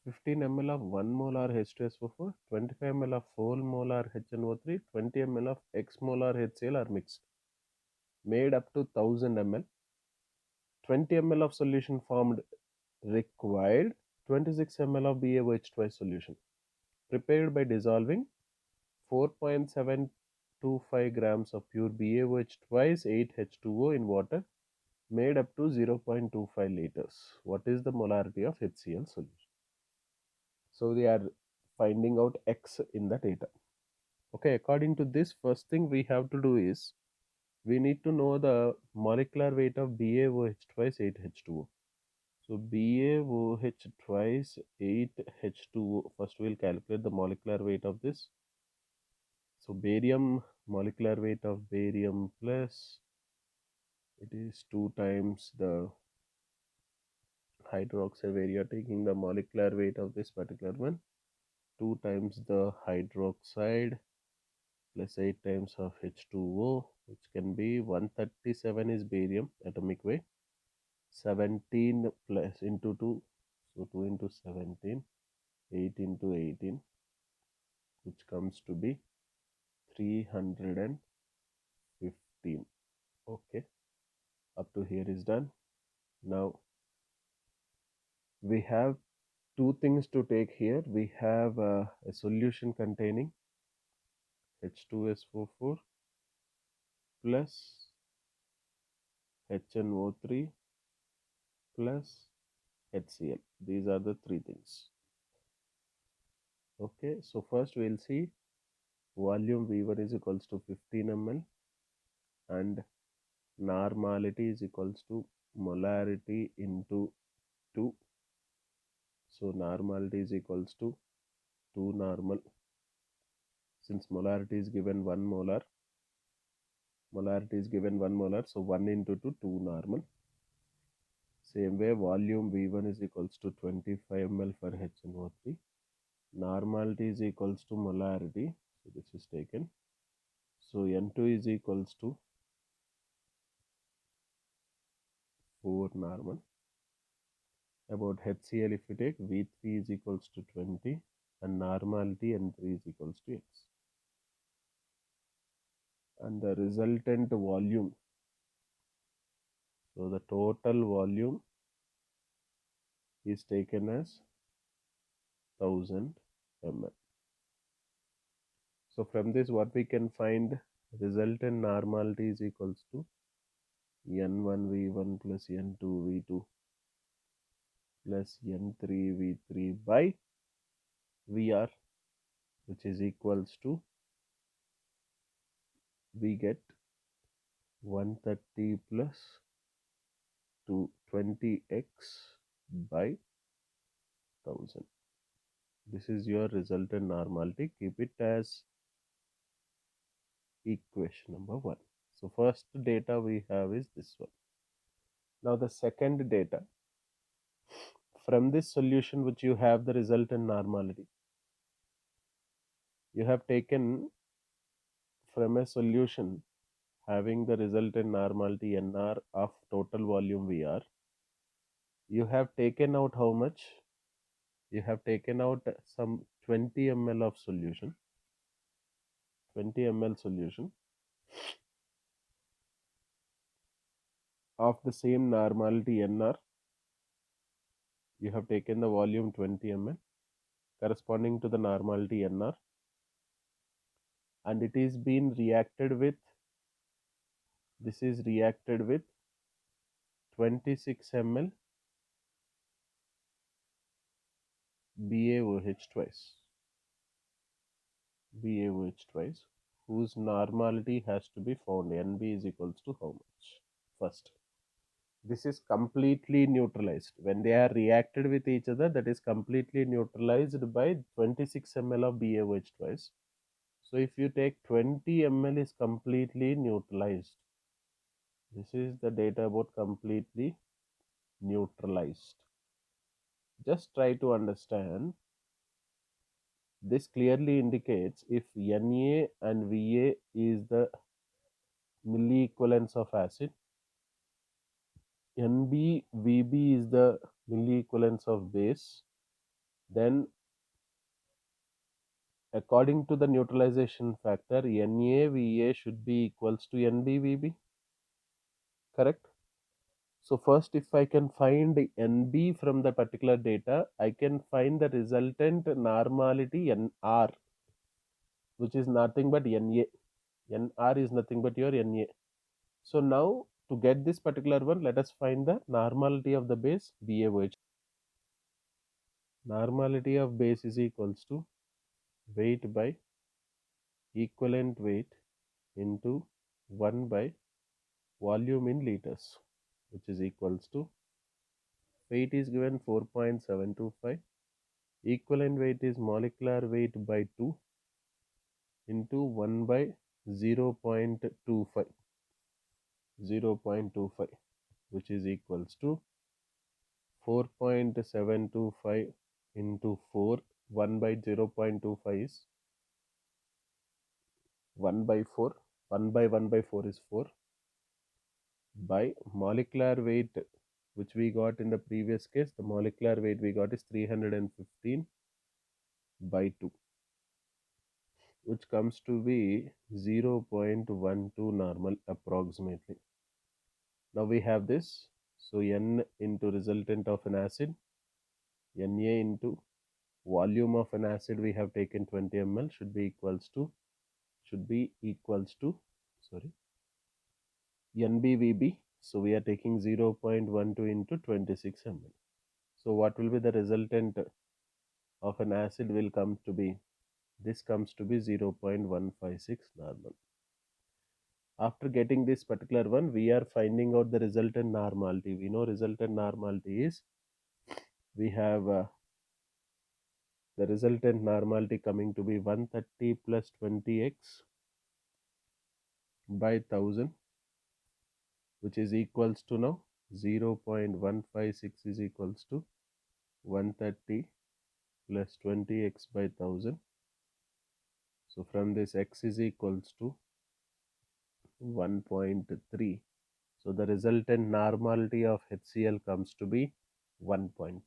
15 ml of 1 molar H2SO4, 25 ml of 4 molar HNO3, 20 ml of X molar HCl are mixed. Made up to 1000 ml. 20 ml of solution formed required. 26 ml of BaOH solution. Prepared by dissolving 4.725 grams of pure BaOH 8H2O in water made up to 0.25 liters. What is the molarity of HCl solution? So they are finding out X in the data. Okay, according to this, first thing we have to do is we need to know the molecular weight of BaOH 8H2O. So BaOH 8H2O. First we'll calculate the molecular weight of this. So barium, molecular weight of barium plus, it is 2 times the hydroxide, where you are taking the molecular weight of this particular one, 2 times the hydroxide plus 8 times of H2O, which can be 137 is barium atomic weight, 17 plus into 2, so 2 into 17, 8 into 18, which comes to be 315. Okay, up to here is done. Now we have two things to take here. We have a solution containing H2SO4 plus HNO3 plus HCl. These are the three things. Okay, so first we'll see volume V1 is equals to 15 ml and normality is equals to molarity into 2. So normality is equals to 2 normal. Since molarity is given 1 molar, so 1 into 2, 2 normal. Same way, volume V1 is equals to 25 ml for HNO3. Normality is equals to molarity. So this is taken. So N2 is equals to 4 normal. About HCl, if we take V3 is equals to 20 and normality N3 is equals to X. And the resultant volume, so the total volume is taken as 1000 ml. So from this, what we can find, resultant normality is equals to N1 V1 plus N2 V2 plus N3 V3 by VR, which is equals to, we get 130 plus 220x by 1000. This is your resultant normality. Keep it as equation number 1. So first data we have is this one. Now the second data, from this solution which you have the resultant normality, you have taken from a solution having the resultant normality NR of total volume VR, you have taken out how much? You have taken out some 20 ml of solution, 20 ml solution of the same normality NR. You have taken the volume 20 ml corresponding to the normality NR, and it is being reacted with, this is reacted with 26 ml BaOH twice, whose normality has to be found. NB is equals to how much? First, this is completely neutralized. When they are reacted with each other, that is completely neutralized by 26 ml of BaOH twice. So if you take 20 ml is completely neutralized. This is the data about completely neutralized. Just try to understand. This clearly indicates if Na and Va is the milliequivalence of acid, Nb, Vb is the milliequivalence of base, Then according to the neutralization factor, NaVa should be equals to NbVb, correct? So first, if I can find NB from the particular data, I can find the resultant normality NR, which is nothing but Na. NR is nothing but your Na. So now to get this particular one, let us find the normality of the base BaOH. Normality of base is equals to weight by equivalent weight into 1 by volume in liters, which is equals to weight is given 4.725, equivalent weight is molecular weight by 2 into 1 by 0.25, 0.25, which is equals to 4.725 into 4. 1 by 0.25 is 1 by 4. 1 by 1 by 4 is 4, by molecular weight, which we got in the previous case. The molecular weight we got is 315 by 2, which comes to be 0.12 normal approximately. Now we have this. So N into resultant of an acid, Na into volume of an acid we have taken 20 ml should be equals to sorry, NbVb. So we are taking 0.12 into 26 ml. So what will be the resultant of an acid will come to be, this comes to be 0.156 normal. After getting this particular one, we are finding out the resultant normality. We know resultant normality is, we have the resultant normality coming to be 130 plus 20x by 1000, which is equals to now 0.156 is equals to 130 plus 20x by 1000. So from this x is equals to 1.3. So the resultant normality of HCl comes to be 1.3.